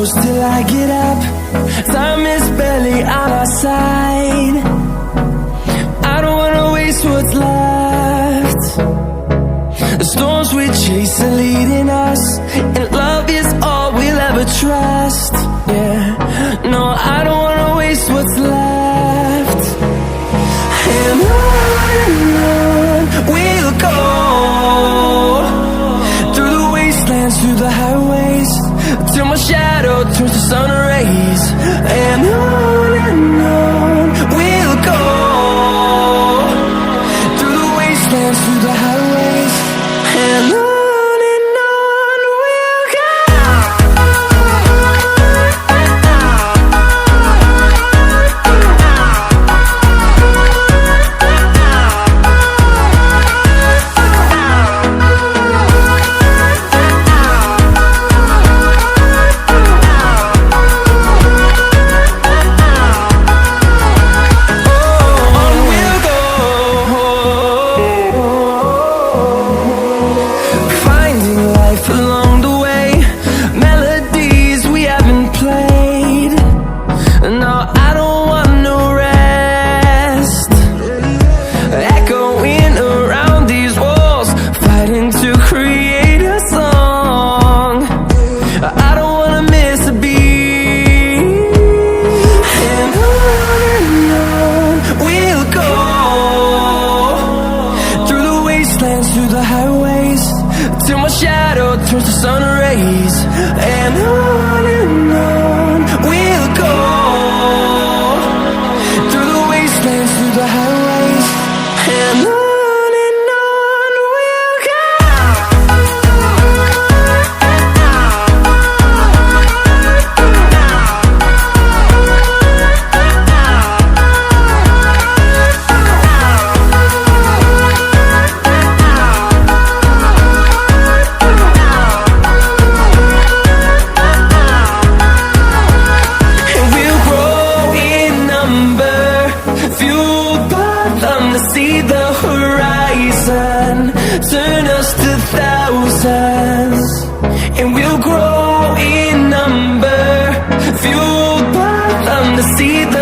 close till I get up. Time is barely on our side. I don't wanna waste what's left. The storms we chase are leading us, and love is all we'll ever trust. Yeah, no, I don't wanna waste what's left. And on we'll go, through the wastelands, through the highways, till my shadow turns to sun rays. And on we'll go, through the wastelands, through the highways, and on. Through the highways, till my shadow turns to sun rays. And on we'll go, through the wastelands, through the highways, and on. See the horizon, turn us to thousands, and we'll grow in number, fueled by them to see the